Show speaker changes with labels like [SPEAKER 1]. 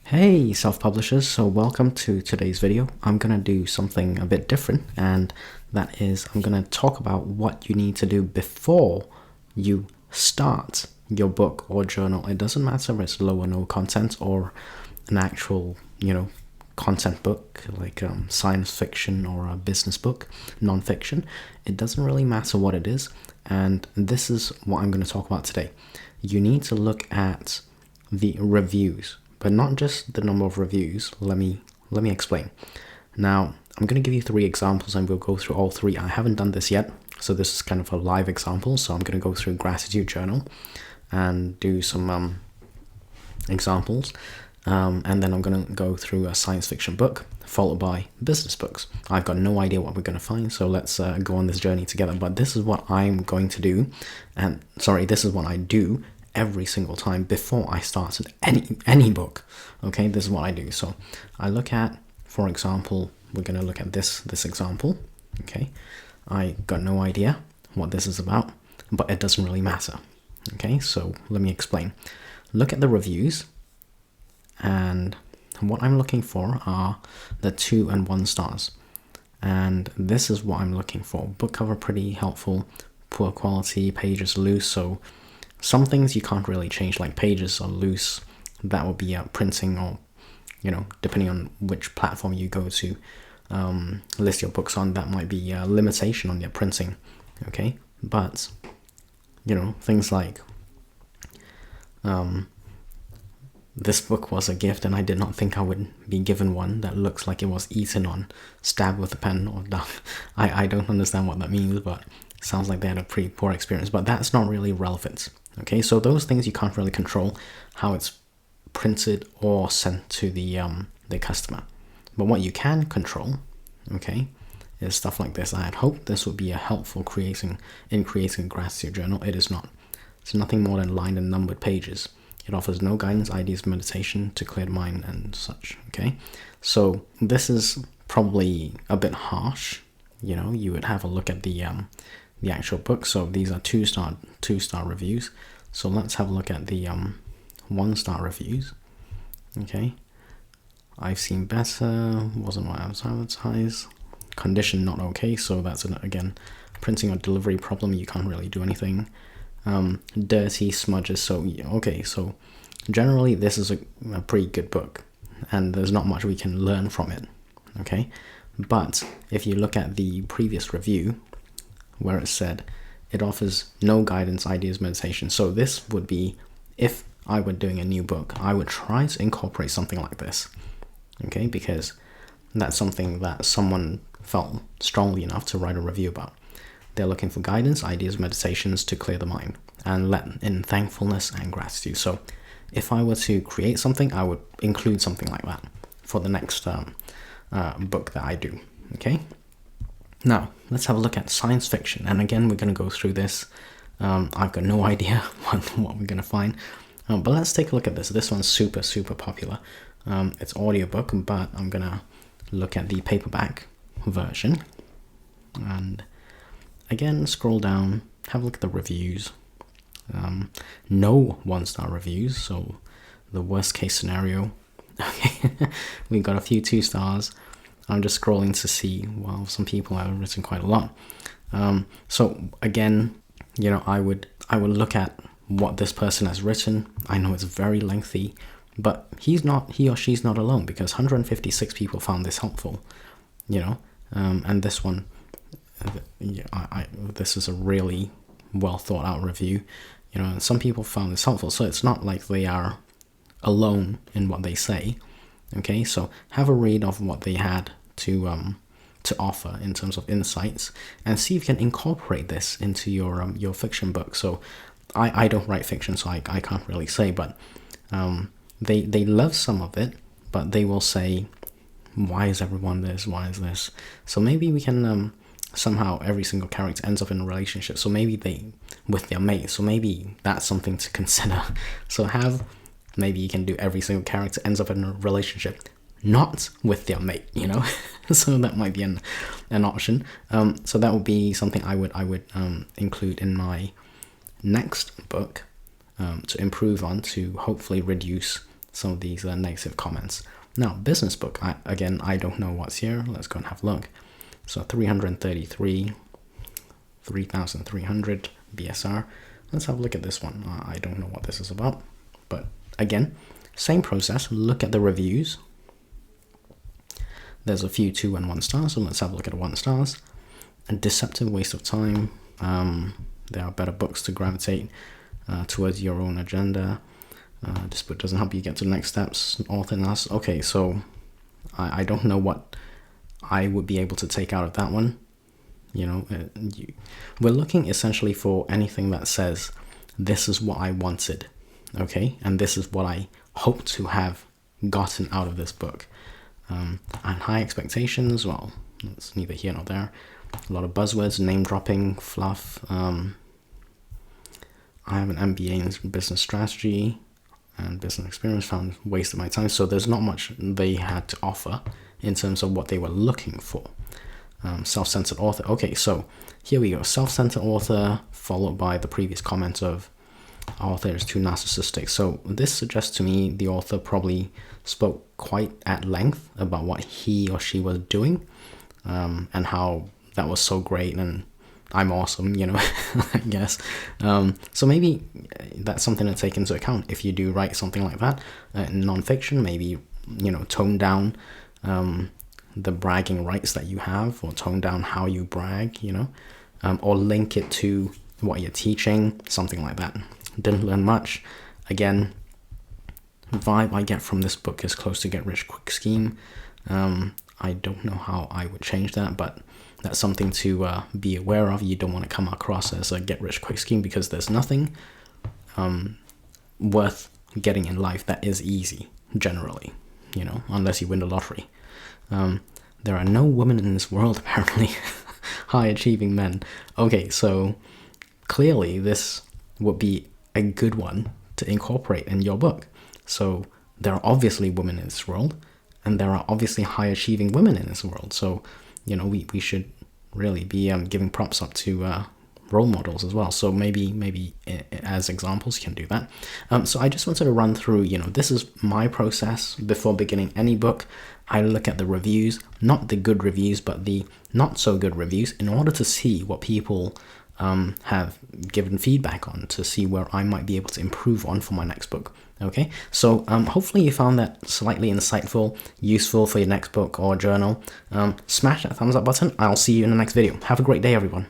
[SPEAKER 1] Hey self-publishers, so welcome to today's video. I'm gonna do something a bit different, and that is I'm gonna talk about what you need to do before you start your book or journal. It doesn't matter if it's low or no content or an actual, content book like science fiction or a business book, non-fiction. It doesn't really matter what it is, and this is what I'm going to talk about today. You need to look at the reviews, but not just the number of reviews. Let me explain. Now, I'm going to give you 3 examples and we'll go through all 3. I haven't done this yet, so this is kind of a live example. So I'm going to go through Gratitude Journal and do some examples. And then I'm going to go through a science fiction book, followed by business books. I've got no idea what we're going to find, so let's go on this journey together. But this is what I'm going to do, this is what I do every single time before I started any book. Okay, this is what I do. So I look at, for example, we're going to look at this example. Okay, I got no idea what this is about, but it doesn't really matter. Okay, so let me explain. Look at the reviews, and what I'm looking for are the 2 and 1 stars. And this is what I'm looking for. Book cover pretty helpful, poor quality, pages loose. So some things you can't really change, like pages are loose. That will be printing, or depending on which platform you go to list your books on, that might be a limitation on your printing. Okay, but things like this book was a gift, and I did not think I would be given one that looks like it was eaten on, stabbed with a pen, or done. I don't understand what that means, but it sounds like they had a pretty poor experience. But that's not really relevant. Okay, so those things you can't really control, how it's printed or sent to the customer. But what you can control, okay, is stuff like this. I had hoped this would be a helpful creating a Gratitude Journal. It is not. It's nothing more than lined and numbered pages. It offers no guidance, ideas, meditation to clear the mind and such. Okay, so this is probably a bit harsh. You would have a look at the actual book. So these are 2-star reviews. So let's have a look at the 1-star reviews. Okay, I've seen better. Wasn't what I was advertised. Condition not okay. So that's again printing or delivery problem. You can't really do anything. Dirty, smudges. So okay, so generally this is a pretty good book, and there's not much we can learn from it. Okay, but if you look at the previous review where it said it offers no guidance, ideas, meditation. So this would be, if I were doing a new book, I would try to incorporate something like this. Okay, because that's something that someone felt strongly enough to write a review about. They're looking for guidance, ideas, meditations to clear the mind, and let in thankfulness and gratitude. So if I were to create something, I would include something like that for the next book that I do. Okay, now let's have a look at science fiction. And again, we're going to go through this. I've got no idea what we're going to find, but let's take a look at this. This one's super popular. It's audiobook, but I'm going to look at the paperback version. And again, scroll down, have a look at the reviews. No 1-star reviews, so the worst case scenario. We got a few 2 stars. I'm just scrolling to see, well, some people have written quite a lot. So again, I would look at what this person has written. I know it's very lengthy, but he or she's not alone, because 156 people found this helpful. And this one, this is a really well thought out review. And some people found this helpful, so it's not like they are alone in what they say. Okay, so have a read of what they had to offer in terms of insights, and see if you can incorporate this into your fiction book. So I don't write fiction, so I can't really say, but they love some of it, but they will say, why is everyone this? Why is this? So maybe we can somehow every single character ends up in a relationship. So maybe they with their mate. So maybe that's something to consider. So maybe you can do every single character ends up in a relationship, not with their mate. So that might be an option. So that would be something I would include in my next book to improve on, to hopefully reduce some of these negative comments. Now, business book, I don't know what's here. Let's go and have a look. So 333, 3,300 BSR. Let's have a look at this one. I don't know what this is about, but again, same process. Look at the reviews. There's a few 2 and 1 stars, so let's have a look at 1 stars. A deceptive waste of time. There are better books to gravitate towards your own agenda. This book doesn't help you get to the next steps. Author analysis. Okay, so I don't know what I would be able to take out of that one. You know, we're looking essentially for anything that says, this is what I wanted, okay? And this is what I hope to have gotten out of this book. And high expectations, well, that's neither here nor there. A lot of buzzwords, name dropping, fluff. I have an MBA in business strategy and business experience, found wasted my time. So there's not much they had to offer in terms of what they were looking for. Self-centered author. Okay, so here we go. Self-centered author followed by the previous comment of author is too narcissistic. So this suggests to me the author probably spoke quite at length about what he or she was doing, and how that was so great and I'm awesome, you know, I guess. So maybe that's something to take into account if you do write something like that. Non-fiction, maybe, you know, tone down the bragging rights that you have, or tone down how you brag, you know, or link it to what you're teaching, something like that. Didn't learn much. Again, vibe I get from this book is close to Get Rich Quick scheme. I don't know how I would change that, but that's something to be aware of. You don't want to come across as a Get Rich Quick scheme, because there's nothing worth getting in life that is easy, generally, you know, unless you win the lottery. There are no women in this world, apparently. High achieving men. Okay, so clearly this would be a good one to incorporate in your book. So there are obviously women in this world, and there are obviously high achieving women in this world. So, you know, we should really be giving props up to role models as well. So maybe as examples you can do that. So I just wanted to run through, you know, this is my process before beginning any book. I look at the reviews, not the good reviews, but the not so good reviews, in order to see what people have given feedback on, to see where I might be able to improve on for my next book. Okay, so hopefully you found that slightly insightful, useful for your next book or journal. Smash that thumbs up button. I'll see you in the next video. Have a great day, everyone.